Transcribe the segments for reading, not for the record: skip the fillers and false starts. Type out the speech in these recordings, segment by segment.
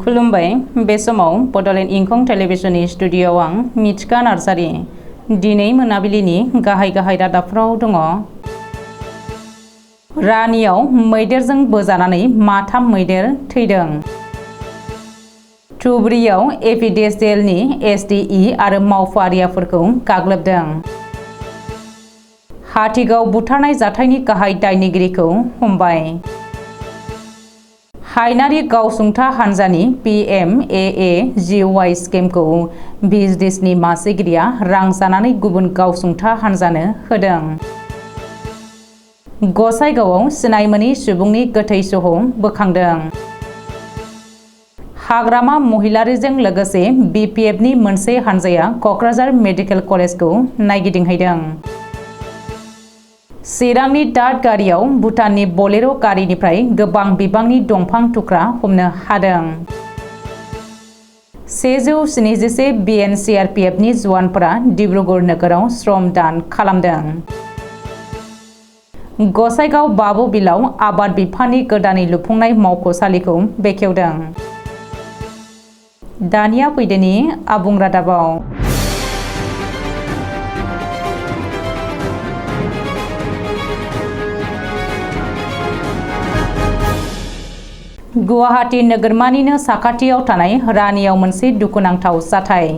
खुलुमबाय बे समाव बडलेण्ड इंखं टेलिभिजननि स्टुडिय'आव आं मिथिका नार्जारी दिनै मोनाबिलिनि गाहाय रादाबफोराव दङ। रानियाव मैदेरजों बोजानानै माथाम मैदेर थैदों। धुबुरीयाव एपिडिएसएलनि एसडिइ आरो मावफारियाफोरखौ गाग्लोबदों। हाथिगाव बुथारनाय जाथायनि गाहाय दायनिगिरिखौ हमबाय। हायनारि गावसुंथा हान्जानि PMAAGY स्किमखौ बिजनेसनि मासिगिरिया रां जानानै गुबुन गावसुंथा हान्जानो होदों। गसाइगावआव सिनायमोनि सुबुंनि गोथै सह बोखांदों। हाग्रामा महिलारिजों लोगोसे BPFनि मोनसे हान्जाया क'क्राझार मेडिकेल कलेजखौ नायगिदिंहैदों। चिरांनि दादगारियाव भुटाननि बलेर' गारिनिफ्राय गोबां बिबांनि दंफां थुख्रा हमनो हादों। 171 BNCRPFनि जवानफोरा डिब्रुगड़ नोगोराव श्रम दान खालामदों। गसाइगाव बाबुबिलाव आबाद बिफाननि गोदानै लुफुंनाय मावख'सालिखौ बेखेवदों। दानिया फैदोनि आबुं रादाबाव। गुवाहाटी नोगोरमानिनो साखाथियाव थानाय रानियाव मोनसे दुखुनांथाव जाथाय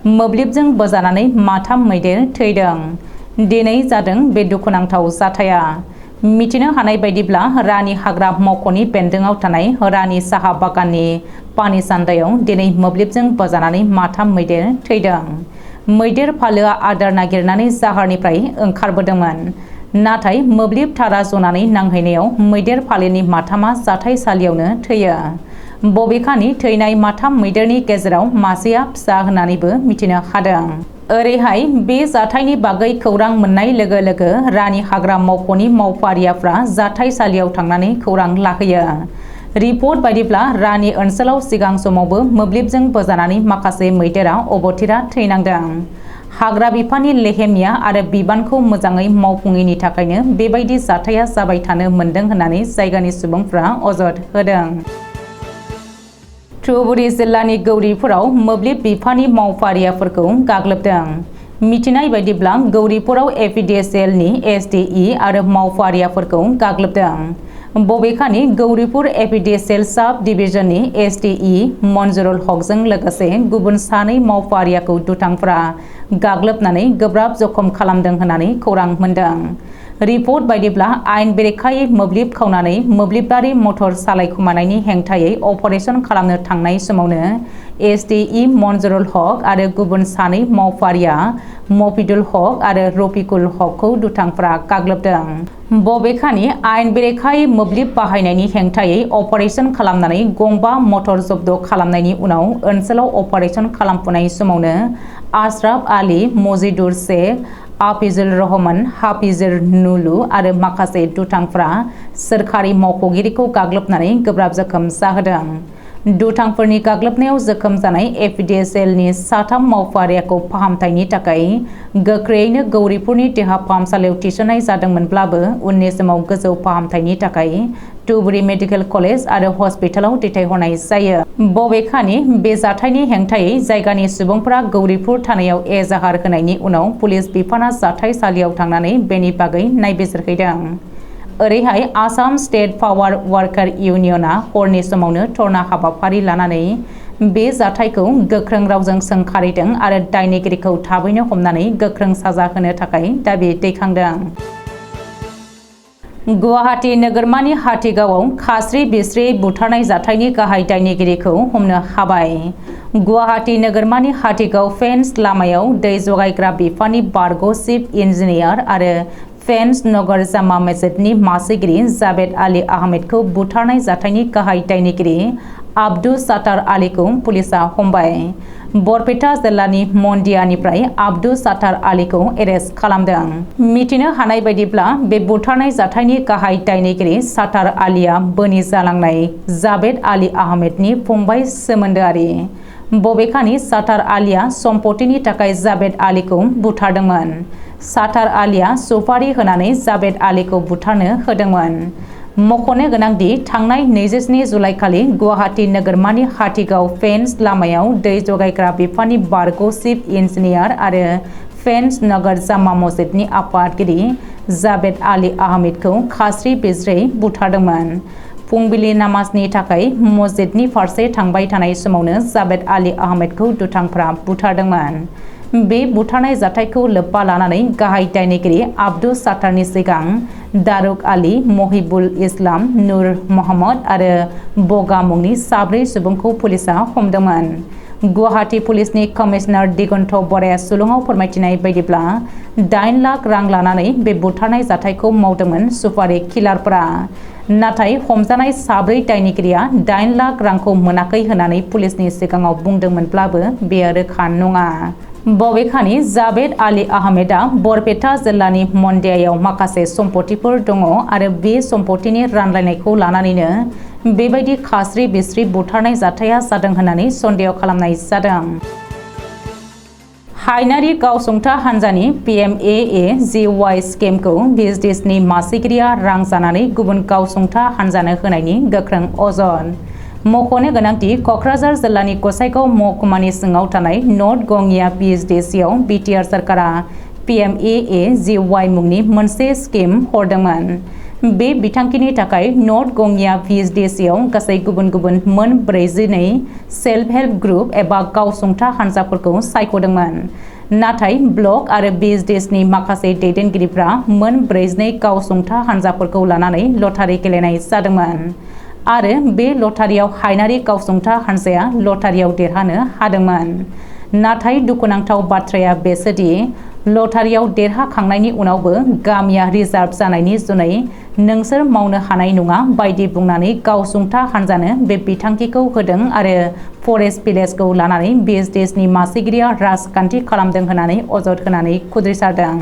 मोब्लिबजों बोजानानै माथाम मैदेर थैदों। दिनै जादों बे दुखुनांथाव जाथाया। मिथिनो हानाय बायदिब्ला रानि हाग्रा मावख'नि बेन्दोंआव थानाय रानि साहा बागाननि पानिसान्दायाव दिनै मोब्लिबजों बोजानानै माथाम मैदेर थैदों। मैदेर फालोआ आदार नागिरनानै जाहारनिफ्राय ओंखारबोदोंमोन। नाथाय मोब्लिब थारा जनानै नांहैनायाव मैदेर फालोनि माथामा जाथायसालियावनो थैयो। बबेखानि थैनाय माथाम मैदेरनि गेजेराव मासेया फिसा होननानैबो मिथिनो हादों। ओरैहाय बे जाथायनि बागै खौरां मोननाय लोगो लोगो रानि हाग्रा मावख'नि मावफारियाफ्रा जाथायसालियाव थांनानै खौरां लाहैयो। रिपर्ट बायदिब्ला रानि ओनसोलाव सिगां समावबो मोब्लिबजों बोजानानै माखासे मैदेरा अबथिरा थैनांदों। हाग्रा बिफाननि लेहेमिया आरो बिबानखौ मोजाङै मावफुङैनि थाखायनो बेबायदि जाथाया जाबाय थानो मोन्दों होननानै जायगानि सुबुंफ्रा अजद होदों। धुबुरी जिल्लानि गौरीपुराव मोब्लिब बिफाननि मावफारियाफोरखौ गाग्लोबदों। मिथिनाय बायदिब्ला गौरीपुराव एपिडिएसएलनि एसडिइ आरो मावफारियाफोरखौ गाग्लोबदों। बबेखानि गौरीपुर एपिडिएसएल साब डिभिजननि एसडिइ मन्जुरुल हकजों लोगोसे गुबुन सानै मावफारियाखौ दुथांफोरा गाग्लोबनानै गोब्राब जखम खालामदों होननानै खौरां मोन्दों। रिपर्ट बायदिब्ला आयेन बेरेखायै मोब्लिब खावनानै मोब्लिबारि मटर सालायखुमानायनि हेंथायै अपारेशन खालामनो थांनाय समावनो एसडिइ मन्जुरुल हक आरो गुबुन सानै मावफारिया मफिदुल हक आरो रफिकुल हकखौ दुथांफोरा गाग्लोबदों। बबेखानि आयेन बेरेखायै मोब्लिब बाहायनायनि हेंथायै अपारेशन खालामनानै गंबा मटर जब्द खालामनायनि उनाव ओनसोलाव अपारेशन खालामफुनाय समावनो आशराफ आली, मजिदुर शेख, आफिजुल रहमान, हाफिजुर नुलु आरो माखासे दुथांफोरा सोरखारि मावख'गिरिखौ गाग्लोबनानै गोब्राब जोखोम जाहोदों। दुथांफोरनि गाग्लोबनायाव जोखोम जानाय एपिडिएसएलनि साथाम मावफारियाखौ फाहामथायनि थाखाय गोख्रैयैनो गौरीपुरनि देहा फाहामसालियाव थिसननाय जादोंमोनब्लाबो उननि समाव गोजौ फाहामथायनि थाखाय धुबुरी मेडिकेल कलेज आरो हस्पिटालाव दैथायहरनाय जायो। बबेखानि बे जाथायनि हेंथायै जायगानि सुबुंफोरा गौरीपुर थानायाव एजाहार होनायनि उनाव पुलिस बिफाना जाथायसालियाव थांनानै बेनि बागै नायबिजिरहैदों। ओरैहाय आसाम स्टेट पावार वार्कार इउनियना हरनि समावनो धरना हाबाफारि लानानै बे जाथायखौ गोख्रों रावजों सोंखारिदों आरो दायनिगिरिखौ थाबैनो हमनानै गोख्रों साजा होनो थाखाय दाबि दैखांदों। गुवाहाटी नोगोरमानि हाथिगावआव खास्रि बिस्रि बुथारनाय जाथायनि गाहाय दायनिगिरिखौ हमनो हाबाय। गुवाहाटी नोगोरमानि हाथिगाव फेन्स लामायाव दै जगायग्रा बिफाननि बारग' चिफ इन्जिनियार आरो फेन्स नगर जामा मस्जिदनि मासिगिरि जावेद आली आहमेदखौ बुथारनाय जाथायनि गाहाय दायनिगिरि आब्दुल सात्तार आलीखौ पुलिसा हमबाय। बरपेटा जिल्लानि मन्दियानिफ्राय आब्दुल सात्तार आलीखौ एरेस्ट खालामदों। मिथिनो हानाय बायदिब्ला बे बुथारनाय जाथायनि गाहाय दायनिगिरि सात्तार आलीया बोनि जालांनाय जावेद आली आहमेदनि फंबाय सोमोन्दोआरि। बबेखानि सात्तार आलीया सम्पतिनि थाखाय जावेद आलीखौ बुथारदोंमोन। सात्तार आलीया सुपारि होनानै जावेद आलीखौ बुथारनो होदोंमोन। मख'नो गोनांदि थांनाय 27 जुलाइ खालि गुवाहाटी नोगोरमानि हाथिगाव फेन्स लामायाव दै जगायग्रा बिफाननि बारग' चिफ इन्जिनियार आरो फेन्स नगर जामा मस्जिदनि आफादगिरि जावेद आली आहमेदखौ खास्रि बिस्रि बुथारदोंमोन। फुंबिलि नामाजनि थाखाय मस्जिदनि फारसे थांबाय थानाय समावनो जावेद आली आहमेदखौ दुथांफ्रा बुथारदोंमोन। बे बुथारनाय जाथायखौ लोब्बा लानानै गाहाय दायनिगिरि आब्दुल सात्तारनि सिगां दारुक आली, महिबुल इस्लाम, नूर मोहम्मद आरो बगा मुंनि 4 सुबुंखौ पुलिसा हमदोंमोन। गुवाहाटी पुलिसनि कमिशनार दिगन्त बराया सुलुङाव फोरमायथिनाय बायदिब्ला 8 लाख रां लानानै बे बुथारनाय जाथायखौ मावदोंमोन सुपारि किलारफोरा। नाथाय हमजानाय 4 दायनिगिरिया 8 लाख रांखौ मोनाखै होननानै पुलिसनि सिगाङाव बुंदोंमोनब्लाबो बेयो रोखा नङा। बबेखानि जावेद आली आहमेदा बरपेटा जिल्लानि मन्दियायाव माखासे सम्पथिफोर दङ आरो बे सम्पथिनि रानलायनायखौ लानानैनो बेबायदि खास्रि बिस्रि बुथारनाय जाथाया जादों होननानै सन्देह खालामनाय जादों। हायनारि गावसुंथा हान्जानि PMAAGY स्किमखौ बिजनेसनि मासिगिरिया रां जानानै गुबुन गावसुंथा हान्जानो होनायनि गोख्रों अजद। मख'नो गोनांदि क'क्राझार जिल्लानि गसाइगाव महकुमानि सिङाव थानाय नर्थ गंगिया PSDCआव BTR सरकारा PMAAGY मुंनि मोनसे स्किम हरदोंमोन। बे बिथांखिनि थाखाय नर्थ गंगिया PSDCआव गासै गुबुन गुबुन मोन 42 सेल्फ हेल्प ग्रुप एबा गावसुंथा हान्जाफोरखौ सायख'दोंमोन। नाथाय ब्लक आरो BSDCनि माखासे दैदेनगिरिफ्रा मोन 42 गावसुंथा हान्जाफोरखौ लानानै लटारि गेलेनाय जादोंमोन आरो बे लटारियाव हायनारि गावसुंथा हान्जाया लटारियाव देरहानो हादोंमोन। नाथाय दुखुनांथाव बाथ्राया बेसोदि लटारियाव देरहाखांनायनि उनावबो गामिया रिजार्भ जानायनि जुनै नोंसोर मावनो हानाय नङा बायदि बुंनानै गावसुंथा हान्जानो बे बिथांखिखौ होदों आरो फरेस्ट भिलेजखौ लानानै BSDCनि मासिगिरिया राजखान्थि खालामदों होननानै अजद होनानै खुद्रिसारदों।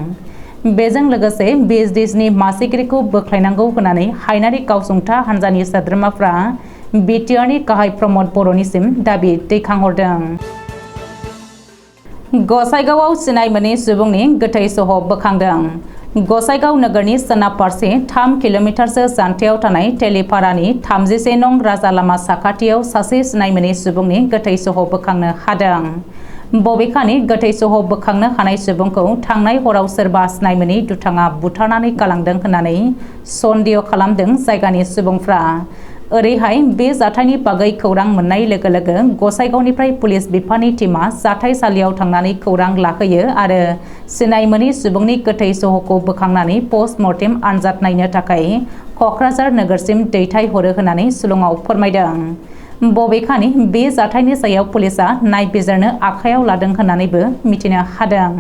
बेजों लोगोसे BSDCनि मासिगिरिखौ बोख्लायनांगौ होननानै हायनारि गावसुंथा हान्जानि सोद्रोमाफ्रा BTRनि गाहाय प्रमद बर'निसिम दाबि दैखांहरदों। गसाइगावआव सिनाय मोनै सुबुंनि गोथै सह बोखांदों। गसाइगाव नोगोरनि सोनाब फारसे 3 किल'मिटारसो जानथायाव थानाय तेलिपारानि 31 नं राजा लामा साखाथियाव सासे सिनाय मोनै सुबुंनि गोथै सह बोखांनो हादों। बबेखानि गोथै सह बोखांनो हानाय सुबुंखौ थांनाय हराव सोरबा सिनाय मोनै दुथाङा बुथारनानै गालांदों होननानै सन्देह खालामदों जायगानि सुबुंफ्रा। ओरैहाय बे जाथायनि बागै खौरां मोननाय लोगो लोगो गसाइगावनिफ्राय पुलिस बिफाननि टीमा जाथायसालियाव थांनानै खौरां लाहैयो आरो सिनाय मोनै सुबुंनि गोथै सहखौ बोखांनानै पस्टमर्टेम आनजाद नायनो थाखाय क'क्राझार नोगोरसिम दैथायहरो होननानै सुलुङाव फोरमायदों। बबेखानि बे जाथायनि सायाव पुलिसा नायबिजिरनो आखायाव लादों होननानैबो मिथिनो हादों।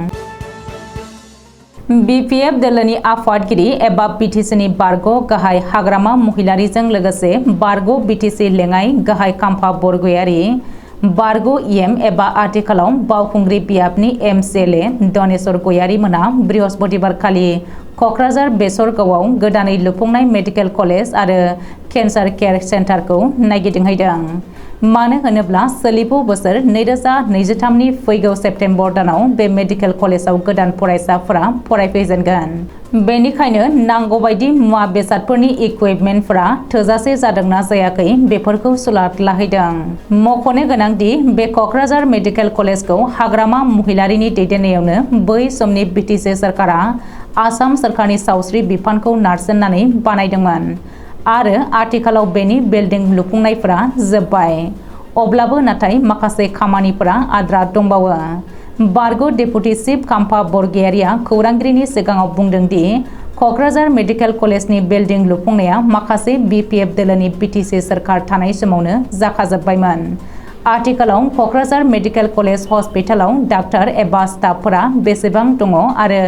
BPF दोलोनि आफादगिरि एबा BTCनि बारग' गाहाय हाग्रामा महिलारिजों लोगोसे बारग' BTC लेङाइ गाहाय खाम्फा बरगयारि, बारग' EM एबा आथिखालाव बावखुंग्रि बियाबनि MCLA दनेश्वर गयारि मोना बृहस्पतिबारखालि क'क्राझार बेसरगावआव गोदानै लुफुंनाय मेडिकेल कलेज आरो केन्सार केयार सेन्टारखौ नायगिदिंहैदों। मानो होनोब्ला सोलिफु बोसोर 2023 नि फैगौ सेप्तेम्बर दानाव बे मेडिकेल कलेजाव गोदान फरायसाफोरा फरायफैजेनगोन। बेनिखायनो नांगौबायदि मुवा बेसादफोरनि इकुइपमेन्टफोरा थोजासे जादोंना जायाखै बेफोरखौ सुलाद लाहैदों। मख'नो गोनांदि बे क'क्राझार मेडिकेल कलेजखौ हाग्रामा महिलारिनि दैदेननायावनो बै समनि BTC सरकारा आसाम सरकारनि सावस्रि बिफानखौ नारसिननानै बानायदोंमोन आरो आथिखालाव बेनि बिल्डिं लुफुंनायफोरा जोब्बाय। अब्लाबो नाथाय माखासे खामानिफोरा आद्रा दंबावो। बारग' डेपुटि चिफ खाम्फा बरगयारिया खौरांगिरिनि सिगाङाव बुंदों दि क'क्राझार मेडिकेल कलेजनि बिल्डिं लुफुंनाया माखासे BPF दोलोनि BTC सरकार थानाय समावनो जाखाजोब्बायमोन। आथिखालाव क'क्राझार मेडिकेल कलेज हस्पिटालाव डाक्टार एबा स्टाफफोरा बेसेबां दङ आरो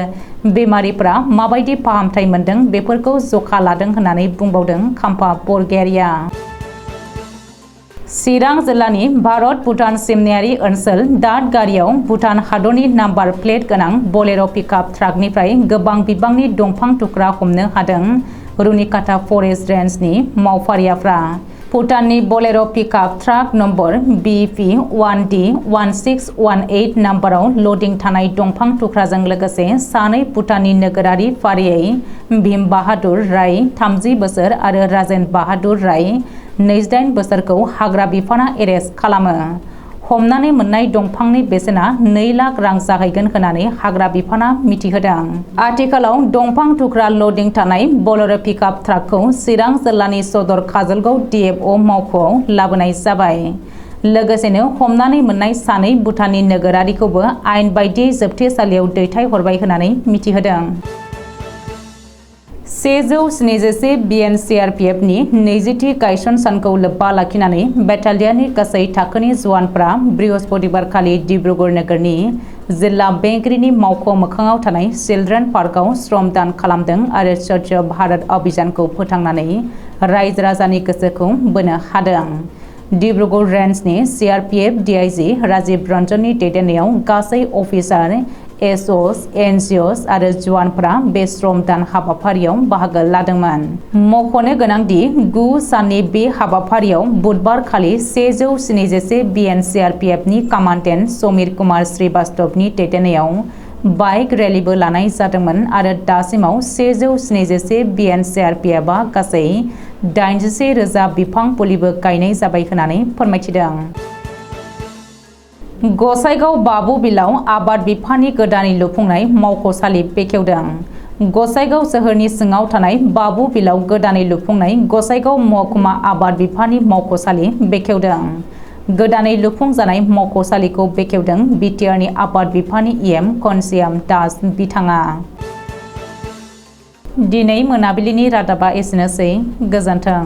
बेमारिफोरा माबायदि फाहामथाय मोन्दों बेफोरखौ जखा लादों होननानै बुंबावदों खाम्फा बरगयारिया। चिरां जिल्लानि भारत भुटान सिमनायारि ओनसोल दादगारियाव भुटान हादरनि नाम्बार प्लेट गोनां बलेर' पिकआप ट्राकनिफ्राय गोबां बिबांनि दंफां थुख्रा हमनो हादों रुनिकाटा फरेस्ट रेन्जनि मावफारियाफ्रा। भुटाननि Bolero pickup truck number BP1D1618 नम्बराव लडिं थानाय दंफां थुख्राजों लोगोसे सानै भुटाननि नोगोरारि फारियै भीम बाहादुर राय 30 बोसोर आरो राजेन बाहादुर राय 28 बोसोरखौ हाग्रा बिफाना एरेस्ट खालामो। हमनानै मोननाय दंफांनि बेसेना 2 लाख रां जाहैगोन होननानै हाग्रा बिफाना मिथिहोदों। आथिखालाव दंफां थुख्रा लडिं थानाय बोलेरो पिकआप ट्राकखौ चिरां जिल्लानि सदर काजलगाव DFO मावख'आव लाबोनाय जाबाय। लोगोसेनो हमनानै मोननाय सानै भुटाननि नोगोरारिखौबो आयेन बायदियै जोबथेसालियाव दैथायहरबाय होननानै मिथिहोदों। 171 BNCRPF नि 20थि गायसन सानखौ लोब्बा लाखिनानै बेटालियननि गासै थाखोनि जवानफ्रा बृहस्पतिबारखालि डिब्रुगड़ नोगोरनि जिल्ला बेंगिरिनि मावख' मोखाङाव थानाय चिल्ड्रेन पार्कआव श्रमदान खालामदों आरो स्वच्छ भारत अभियानखौ फोथांनानै रायजो राजानि गोसोखौ बोनो हादों। डिब्रुगड़ रेन्जनि CRPF DIG राजीव रंजननि दैदेननायाव गासै अफिसार SOs, NGOs आरो जवानफोरा बे श्रमदान हाबाफारियाव बाहागो लादोंमोन। मख'नो गोनांदि 9 साननि बे हाबाफारियाव बुधबार खालि 171 BNCRPF नि कमान्डेन्ट समीर कुमार श्रीवास्तवनि दैदेननायाव बाइक रेलीबो लानाय जादोंमोन आरो दासिमाव 171 BNCRPF आ गासै 81,000 बिफां फुलिबो गायनाय जाबाय होननानै फोरमायथिदों। गसाइगाव बाबु बिलाव आबाद बिफाननि गोदानै लुफुंनाय मावख'सालि बेखेवदों। गसाइगाव सोहोरनि सिङाव थानाय बाबु बिलाव गोदानै लुफुंनाय गसाइगाव महकुमा आबाद बिफाननि मावख'सालि बेखेवदों। गोदानै लुफुंजानाय मावख'सालिखौ बेखेवदों बिटिआरनि आबाद बिफाननि EM कनसियाम दास बिथाङा। दिनै मोनाबिलिनि रादाबा एसेनोसै। गोजोन्थों।